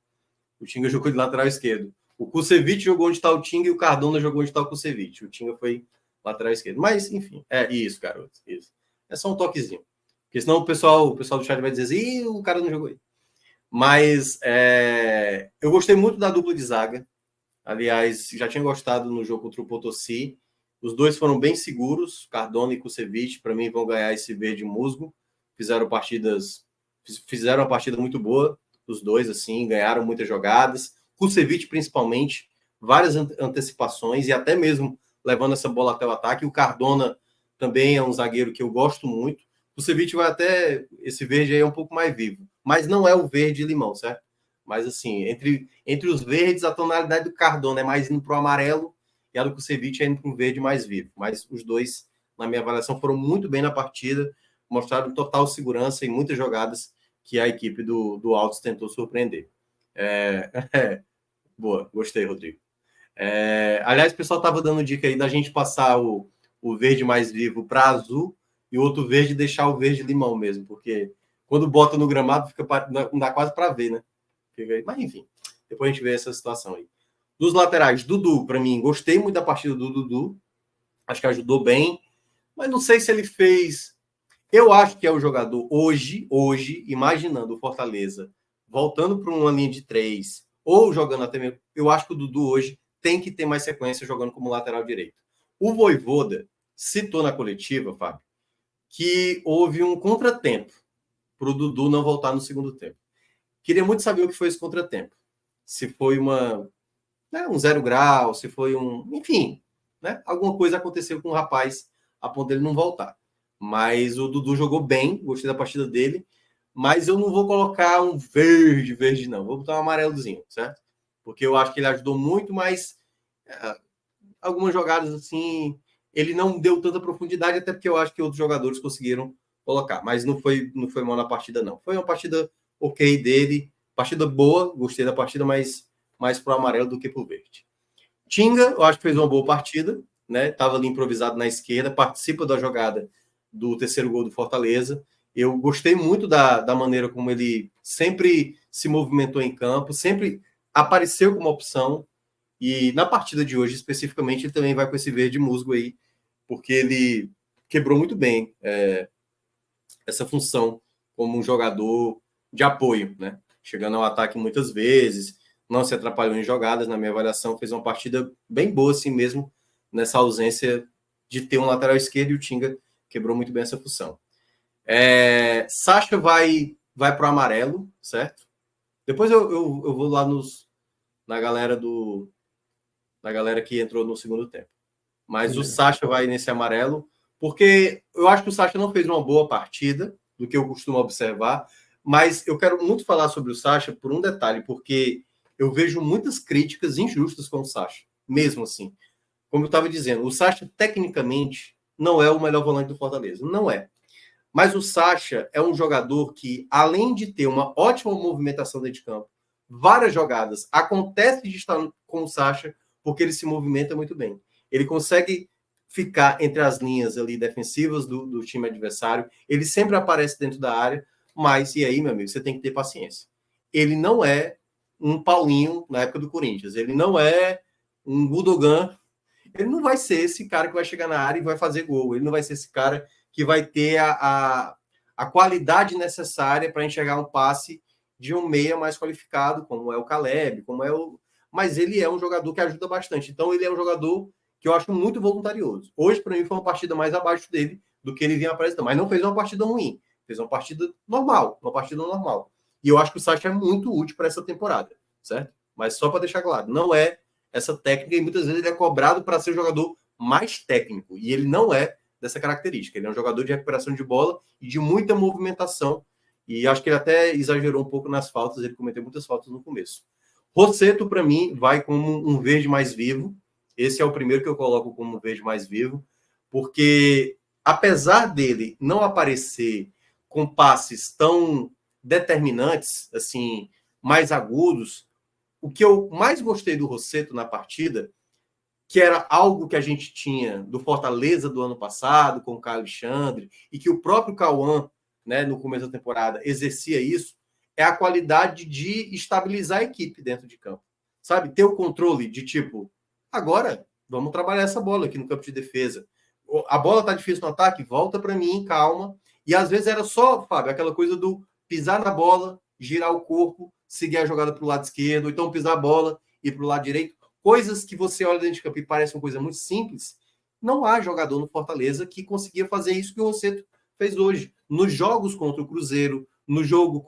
O Tinga jogou de lateral esquerdo. O Kusevich jogou onde está o Tinga e o Cardona jogou onde está o Kusevich. O Tinga foi lateral esquerdo. Mas, enfim, isso, garoto. Isso. É só um toquezinho. Porque senão o pessoal do chat vai dizer assim, o cara não jogou aí. Mas eu gostei muito da dupla de zaga. Aliás, já tinha gostado no jogo contra o Potosí. Os dois foram bem seguros. Cardona e Kusevich, para mim, vão ganhar esse verde musgo. Fizeram uma partida muito boa. Os dois, assim, ganharam muitas jogadas. Kusevich, principalmente, várias antecipações e até mesmo levando essa bola até o ataque. O Cardona também é um zagueiro que eu gosto muito. O Kusevich vai até... Esse verde aí é um pouco mais vivo. Mas não é o verde limão, certo? Mas, assim, entre os verdes, a tonalidade do Cardona é mais indo para o amarelo e a do Kusevich indo para um verde mais vivo. Mas os dois, na minha avaliação, foram muito bem na partida, mostraram total segurança em muitas jogadas que a equipe do Altos tentou surpreender. Boa, gostei, Rodrigo. Aliás, o pessoal estava dando dica aí da gente passar o verde mais vivo para azul e o outro verde deixar o verde limão mesmo, porque quando bota no gramado não dá quase para ver, né? Mas enfim, depois a gente vê essa situação aí. Dos laterais, Dudu, para mim, gostei muito da partida do Dudu, acho que ajudou bem, mas não sei se ele fez. Eu acho que é o jogador hoje, imaginando o Fortaleza voltando para uma linha de 3 ou jogando até mesmo. Eu acho que o Dudu hoje tem que ter mais sequência jogando como lateral direito. O Vojvoda citou na coletiva, Fábio, que houve um contratempo para o Dudu não voltar no segundo tempo. Queria muito saber o que foi esse contratempo. Se foi um 0 grau, se foi enfim, né? Alguma coisa aconteceu com o rapaz a ponto dele não voltar. Mas o Dudu jogou bem, gostei da partida dele, mas eu não vou colocar um verde não. Vou botar um amarelozinho, certo? Porque eu acho que ele ajudou muito, mas algumas jogadas assim, ele não deu tanta profundidade, até porque eu acho que outros jogadores conseguiram colocar. Mas não foi mal na partida, não. Foi uma partida ok dele, partida boa, gostei da partida, mas mais pro amarelo do que pro verde. Tinga, eu acho que fez uma boa partida, né? Tava ali improvisado na esquerda, participa da jogada do terceiro gol do Fortaleza. Eu gostei muito da maneira como ele sempre se movimentou em campo, sempre apareceu como opção. E na partida de hoje, especificamente, ele também vai com esse verde musgo aí, porque ele quebrou muito bem essa função como um jogador de apoio, né? Chegando ao ataque muitas vezes, não se atrapalhou em jogadas, na minha avaliação, fez uma partida bem boa assim mesmo, nessa ausência de ter um lateral esquerdo, e o Tinga quebrou muito bem essa função. Sacha vai para o amarelo, certo? Depois eu vou lá na galera que entrou no segundo tempo. Mas o Sacha vai nesse amarelo, porque eu acho que o Sacha não fez uma boa partida, do que eu costumo observar, mas eu quero muito falar sobre o Sacha por um detalhe, porque eu vejo muitas críticas injustas com o Sacha, mesmo assim. Como eu estava dizendo, o Sacha, tecnicamente, não é o melhor volante do Fortaleza. Não é. Mas o Sacha é um jogador que, além de ter uma ótima movimentação dentro de campo, várias jogadas, acontece de estar com o Sacha porque ele se movimenta muito bem. Ele consegue ficar entre as linhas ali defensivas do time adversário, ele sempre aparece dentro da área, mas, e aí, meu amigo, você tem que ter paciência. Ele não é um Paulinho na época do Corinthians, ele não é um Gundogan, ele não vai ser esse cara que vai chegar na área e vai fazer gol, ele não vai ser esse cara que vai ter a qualidade necessária para enxergar um passe de um meia mais qualificado, como é o Caleb, mas ele é um jogador que ajuda bastante. Então, ele é um jogador que eu acho muito voluntarioso. Hoje, para mim, foi uma partida mais abaixo dele do que ele vinha apresentando, mas não fez uma partida ruim, fez uma partida normal, E eu acho que o Sacha é muito útil para essa temporada, certo? Mas só para deixar claro, não é essa técnica, e muitas vezes ele é cobrado para ser o jogador mais técnico, e ele não é dessa característica. Ele é um jogador de recuperação de bola e de muita movimentação, e acho que ele até exagerou um pouco nas faltas, ele cometeu muitas faltas no começo. Rossetto, para mim, vai como um verde mais vivo. Esse é o primeiro que eu coloco como um verde mais vivo, porque apesar dele não aparecer com passes tão determinantes, assim, mais agudos, o que eu mais gostei do Rossetto na partida, que era algo que a gente tinha do Fortaleza do ano passado, com o Caio Alexandre, e que o próprio Cauã, né, no começo da temporada, exercia isso, é a qualidade de estabilizar a equipe dentro de campo. Sabe? Ter o controle de tipo, agora vamos trabalhar essa bola aqui no campo de defesa. A bola tá difícil no ataque, volta para mim, calma. E às vezes era só, Fábio, aquela coisa do pisar na bola, girar o corpo, seguir a jogada para o lado esquerdo, ou então pisar a bola e para o lado direito. Coisas que você olha dentro de campo e parece uma coisa muito simples, não há jogador no Fortaleza que conseguia fazer isso que o Rossetto fez hoje. Nos jogos contra o Cruzeiro, no jogo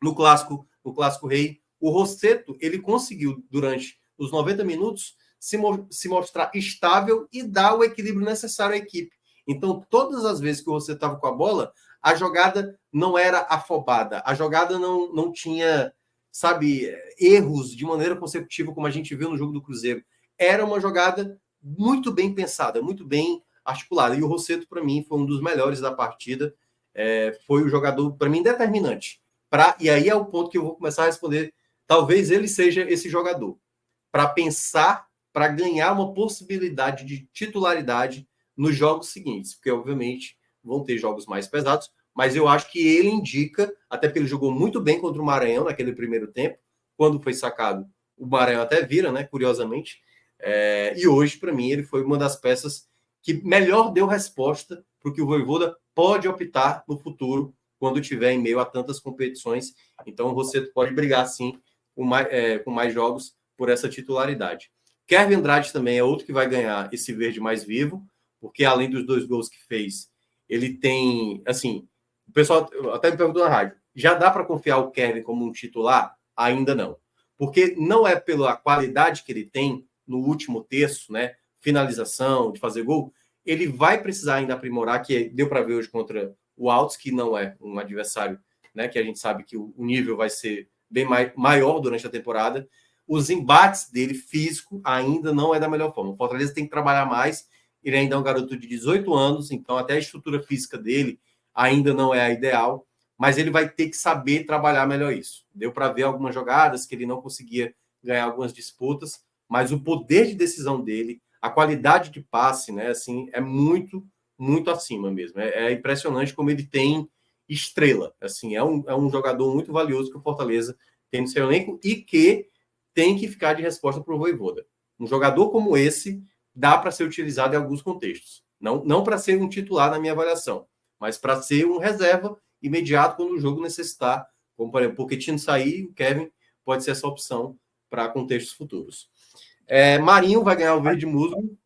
no clássico Rei, o Rossetto, ele conseguiu, durante os 90 minutos, se mostrar estável e dar o equilíbrio necessário à equipe. Então, todas as vezes que o Rossetto estava com a bola, a jogada não era afobada, a jogada não tinha, sabe, erros de maneira consecutiva, como a gente viu no jogo do Cruzeiro. era uma jogada muito bem pensada, muito bem articulada. E o Rossetto, para mim, foi um dos melhores da partida. Foi o jogador, para mim, determinante. E aí é o ponto que eu vou começar a responder. Talvez ele seja esse jogador. Para pensar, para ganhar uma possibilidade de titularidade nos jogos seguintes. Porque, obviamente, vão ter jogos mais pesados. Mas eu acho que ele indica, até porque ele jogou muito bem contra o Maranhão naquele primeiro tempo. Quando foi sacado, o Maranhão até vira, né? Curiosamente. E hoje, para mim, ele foi uma das peças que melhor deu resposta para o que o Vojvoda pode optar no futuro, quando tiver em meio a tantas competições. Então, você pode brigar, sim, com mais jogos por essa titularidade. Kevin Andrade também é outro que vai ganhar esse verde mais vivo, porque além dos 2 gols que fez, ele tem, assim, o pessoal até me perguntou na rádio, já dá para confiar o Kevin como um titular? Ainda não. Porque não é pela qualidade que ele tem no último terço, né? Finalização, de fazer gol, ele vai precisar ainda aprimorar, que deu para ver hoje contra o Altos, que não é um adversário, né? Que a gente sabe que o nível vai ser bem maior durante a temporada. Os embates dele físico ainda não é da melhor forma. O Fortaleza tem que trabalhar mais. Ele ainda é um garoto de 18 anos, então até a estrutura física dele ainda não é a ideal, mas ele vai ter que saber trabalhar melhor isso. Deu para ver algumas jogadas que ele não conseguia ganhar algumas disputas, mas o poder de decisão dele, a qualidade de passe, né, assim, é muito, muito acima mesmo. É impressionante como ele tem estrela. Assim, é um jogador muito valioso que o Fortaleza tem no seu elenco e que tem que ficar de resposta para o Vojvoda. Um jogador como esse dá para ser utilizado em alguns contextos. Não para ser um titular na minha avaliação, mas para ser um reserva imediato quando o jogo necessitar. Como, por exemplo, o Pochettino sair, o Kevin pode ser essa opção para contextos futuros. Marinho vai ganhar o verde musgo.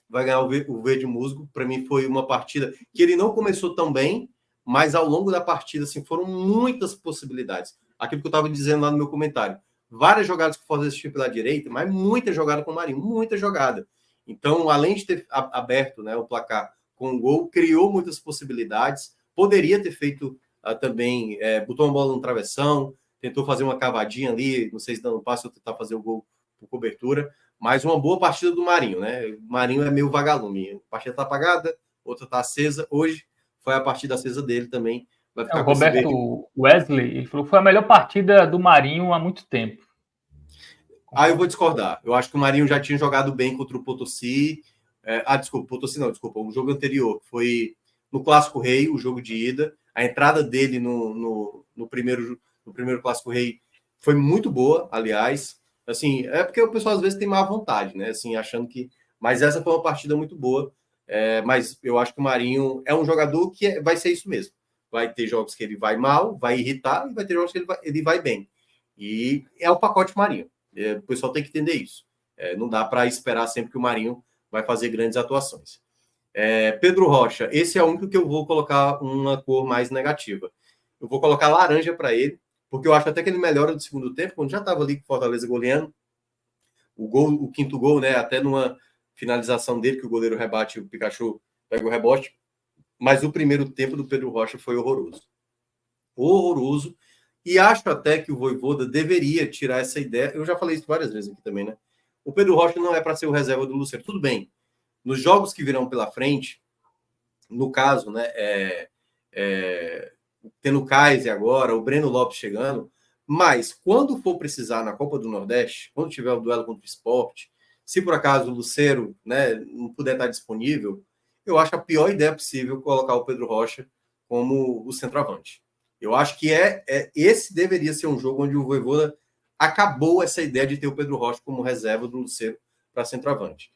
Vai ganhar o verde musgo. Para mim foi uma partida que ele não começou tão bem, mas ao longo da partida assim, foram muitas possibilidades. Aquilo que eu estava dizendo lá no meu comentário. Várias jogadas que o Fortaleza tinha pela direita, mas muita jogada com o Marinho, muita jogada. Então, além de ter aberto, né, o placar com um gol, criou muitas possibilidades. Poderia ter feito também, botou uma bola no travessão, tentou fazer uma cavadinha ali, não sei se dando um passe ou tentar fazer o gol por cobertura, mas uma boa partida do Marinho, né? O Marinho é meio vagalume. A partida está apagada, outra está acesa. Hoje foi a partida acesa dele também. Vai ficar o Roberto Wesley, ele falou que foi a melhor partida do Marinho há muito tempo. Eu vou discordar. Eu acho que o Marinho já tinha jogado bem contra o Potosí. Desculpa, Potosí não, desculpa. O jogo anterior foi no Clássico Rei, o jogo de ida. A entrada dele no primeiro Clássico Rei foi muito boa, aliás. Assim, é porque o pessoal às vezes tem má vontade, né? Assim, achando que. Mas essa foi uma partida muito boa. Mas eu acho que o Marinho é um jogador que vai ser isso mesmo. Vai ter jogos que ele vai mal, vai irritar, e vai ter jogos que ele vai bem. E é o pacote Marinho. O pessoal tem que entender isso. Não dá para esperar sempre que o Marinho vai fazer grandes atuações. Pedro Rocha, esse é o único que eu vou colocar uma cor mais negativa. Eu vou colocar laranja para ele, porque eu acho até que ele melhora do segundo tempo, quando já estava ali com o Fortaleza goleando. O quinto gol, né? Até numa finalização dele, que o goleiro rebate, o Pikachu pega o rebote. Mas o primeiro tempo do Pedro Rocha foi horroroso. Horroroso. E acho até que o Vojvoda deveria tirar essa ideia. Eu já falei isso várias vezes aqui também, né? O Pedro Rocha não é para ser o reserva do Luciano. Tudo bem. Nos jogos que virão pela frente, no caso, né? Tendo o Kaiser agora, o Breno Lopes chegando, mas quando for precisar na Copa do Nordeste, quando tiver o duelo contra o Sport, se por acaso o Lucero, né, não puder estar disponível, eu acho a pior ideia possível colocar o Pedro Rocha como o centroavante. Eu acho que esse deveria ser um jogo onde o Vojvoda acabou essa ideia de ter o Pedro Rocha como reserva do Lucero para centroavante.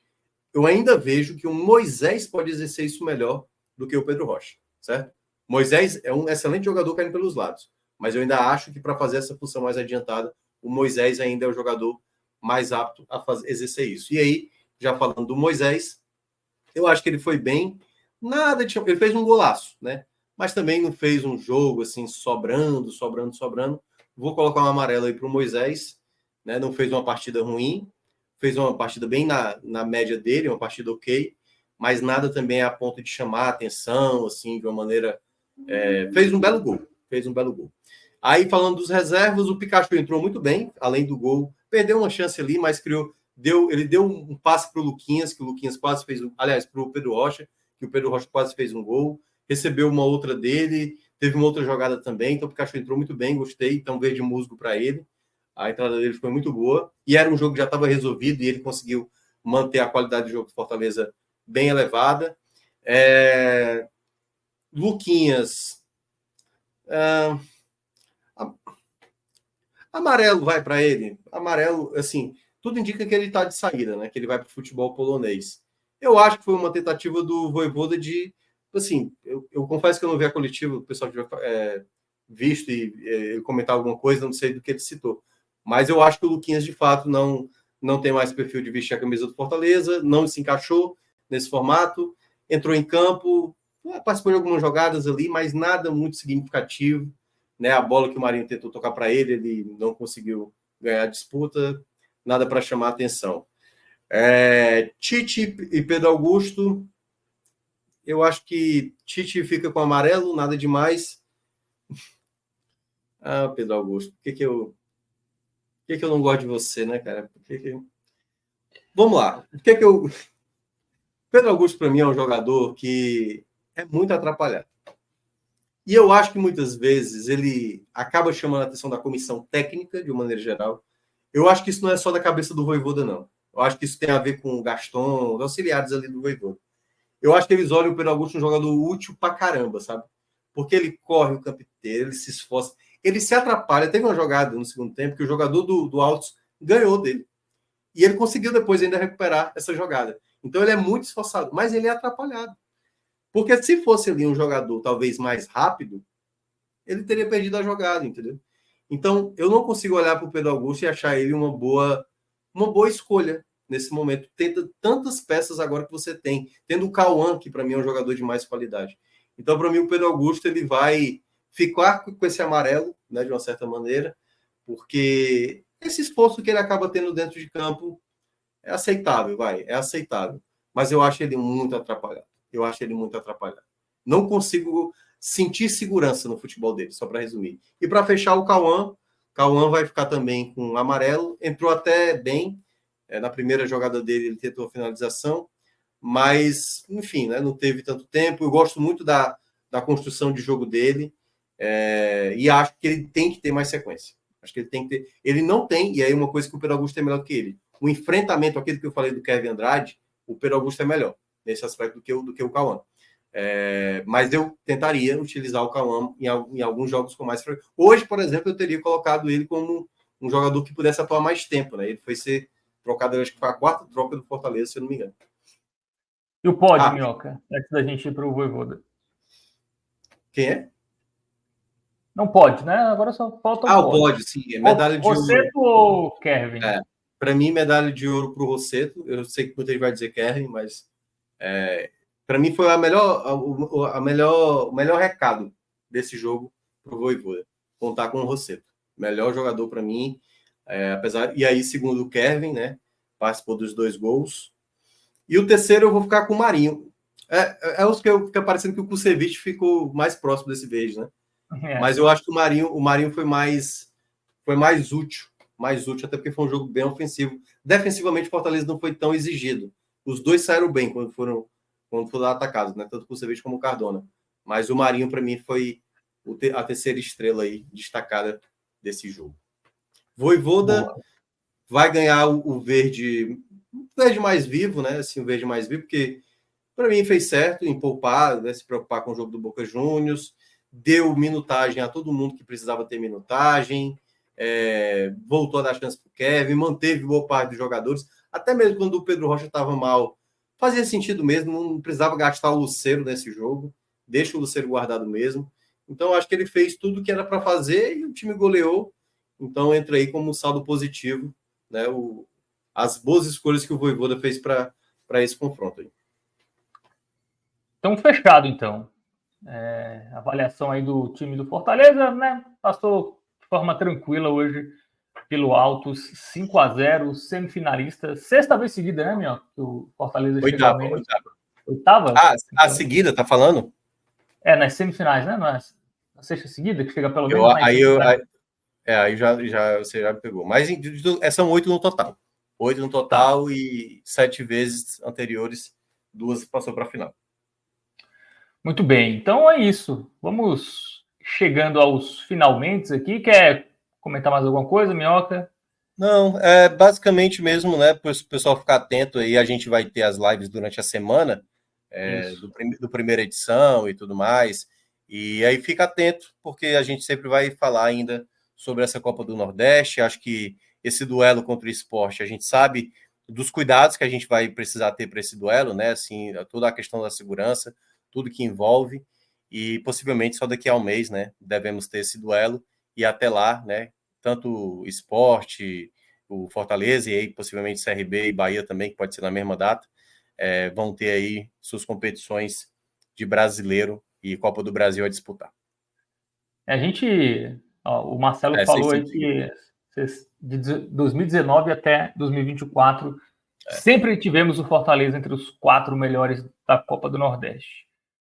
Eu ainda vejo que o Moisés pode exercer isso melhor do que o Pedro Rocha, certo? Moisés é um excelente jogador caindo pelos lados, mas eu ainda acho que para fazer essa função mais adiantada, o Moisés ainda é o jogador mais apto a exercer isso. E aí, já falando do Moisés, eu acho que ele foi bem, ele fez um golaço, né? Mas também não fez um jogo assim, sobrando. Vou colocar um amarelo aí para o Moisés, né? Não fez uma partida ruim, fez uma partida bem na média dele, uma partida ok, mas nada também a ponto de chamar a atenção, assim, de uma maneira... fez um belo gol. Aí, falando dos reservas, o Pikachu entrou muito bem, além do gol, perdeu uma chance ali, mas criou ele deu um passe para o Luquinhas, que o Luquinhas quase fez aliás, para o Pedro Rocha, que o Pedro Rocha quase fez um gol, recebeu uma outra dele, teve uma outra jogada também, então o Pikachu entrou muito bem, gostei, então verde musgo para ele, a entrada dele foi muito boa, e era um jogo que já estava resolvido, e ele conseguiu manter a qualidade do jogo do Fortaleza bem elevada. Luquinhas, amarelo vai para ele, amarelo, assim, tudo indica que ele está de saída, né? Que ele vai para o futebol polonês. Eu acho que foi uma tentativa do Vojvoda de, assim, eu confesso que eu não vi a coletiva, o pessoal tiver visto e comentar alguma coisa, não sei do que ele citou, mas eu acho que o Luquinhas de fato não tem mais perfil de vestir a camisa do Fortaleza, não se encaixou nesse formato, entrou em campo, participou de algumas jogadas ali, mas nada muito significativo, né? A bola que o Marinho tentou tocar para ele não conseguiu ganhar a disputa, nada para chamar a atenção. Tite e Pedro Augusto, eu acho que Tite fica com amarelo, nada demais. Pedro Augusto, por que eu não gosto de você, né, cara? Vamos lá. Pedro Augusto, para mim, é um jogador que é muito atrapalhado. E eu acho que muitas vezes ele acaba chamando a atenção da comissão técnica, de uma maneira geral. Eu acho que isso não é só da cabeça do Vojvoda, não. Eu acho que isso tem a ver com o Gaston, os auxiliares ali do Vojvoda. Eu acho que eles olham o Pedro Augusto um jogador útil pra caramba, sabe? Porque ele corre o campo inteiro, ele se esforça, ele se atrapalha. Teve uma jogada no segundo tempo que o jogador do Altos ganhou dele. E ele conseguiu depois ainda recuperar essa jogada. Então ele é muito esforçado, mas ele é atrapalhado. Porque se fosse ali um jogador talvez mais rápido, ele teria perdido a jogada, entendeu? Então, eu não consigo olhar para o Pedro Augusto e achar ele uma boa escolha nesse momento. Tenta tantas peças agora que você tem. Tendo o Cauã, que para mim é um jogador de mais qualidade. Então, para mim, o Pedro Augusto ele vai ficar com esse amarelo, né, de uma certa maneira, porque esse esforço que ele acaba tendo dentro de campo é aceitável, é aceitável. Mas eu acho ele muito atrapalhado. Não consigo sentir segurança no futebol dele, só para resumir. E para fechar, o Cauã vai ficar também com amarelo. Entrou até bem. Na primeira jogada dele, ele tentou a finalização. Mas, enfim, né, não teve tanto tempo. Eu gosto muito da construção de jogo dele. E acho que ele tem que ter mais sequência. Acho que ele tem que ter. Ele não tem, e aí uma coisa que o Pedro Augusto é melhor do que ele. O enfrentamento, aquilo que eu falei do Kevin Andrade, o Pedro Augusto é melhor nesse aspecto do que o Cauã. Mas eu tentaria utilizar o Cauã em alguns jogos com mais frequência. Hoje, por exemplo, eu teria colocado ele como um jogador que pudesse atuar mais tempo, né? Ele foi ser trocado, acho que foi a quarta troca do Fortaleza, se eu não me engano. E o pódio, Minhoca, antes da gente ir para o Vojvoda? Quem é? Não pode, né? Agora só falta o pódio, sim. Medalha de Rosseto ou Kevin? Para mim, medalha de ouro para o Rosseto. Eu sei que muita gente vai dizer Kevin, mas para mim foi o melhor recado desse jogo para o Vojvoda, contar com o Rosseto. Melhor jogador para mim, e aí, segundo o Kevin, né, participou dos 2 gols. E o terceiro eu vou ficar com o Marinho. Os que fica parecendo que o Kusevich ficou mais próximo desse verde, né? Mas eu acho que o Marinho foi mais útil, até porque foi um jogo bem ofensivo. Defensivamente, o Fortaleza não foi tão exigido. Os dois saíram bem quando foram atacados, né? Tanto o Kusevich como o Cardona. Mas o Marinho, para mim, foi a terceira estrela aí destacada desse jogo. Vojvoda vai ganhar o verde mais vivo, né? Assim, o verde mais vivo, porque para mim fez certo em poupar, né? Se preocupar com o jogo do Boca Juniors, deu minutagem a todo mundo que precisava ter minutagem, voltou a dar chance para o Kevin, manteve boa parte dos jogadores, até mesmo quando o Pedro Rocha estava mal, fazia sentido mesmo, não precisava gastar o Lucero nesse jogo, deixa o Lucero guardado mesmo. Então, acho que ele fez tudo o que era para fazer e o time goleou. Então, entra aí como um saldo positivo, né, as boas escolhas que o Vojvoda fez para esse confronto aí. Então, fechado, então. Avaliação aí do time do Fortaleza, né? Passou de forma tranquila hoje pelo Altos, 5-0, semifinalista, 6ª vez seguida, né, Minhoca? O Fortaleza chegou a menos. Oitava? A seguida, tá falando? Nas semifinais, né? Na 6ª seguida, que chega pelo menos aí já você já me pegou. Mas são 8 no total. 8 no total e 7 vezes anteriores, 2 passou para a final. Muito bem, então é isso. Vamos chegando aos finalmente aqui. Quer comentar mais alguma coisa, Minhoca? Não, é basicamente mesmo, né? Para o pessoal ficar atento aí, a gente vai ter as lives durante a semana do primeira edição e tudo mais. E aí fica atento, porque a gente sempre vai falar ainda sobre essa Copa do Nordeste. Acho que esse duelo contra o esporte, a gente sabe dos cuidados que a gente vai precisar ter para esse duelo, né? Assim, toda a questão da segurança, tudo que envolve. E possivelmente só daqui a um mês, né? Devemos ter esse duelo. E até lá, né? Tanto o esporte, o Fortaleza e aí possivelmente CRB e Bahia também, que pode ser na mesma data, vão ter aí suas competições de brasileiro e Copa do Brasil a disputar. O Marcelo falou aí que de 2019 até 2024 sempre tivemos o Fortaleza entre os 4 melhores da Copa do Nordeste.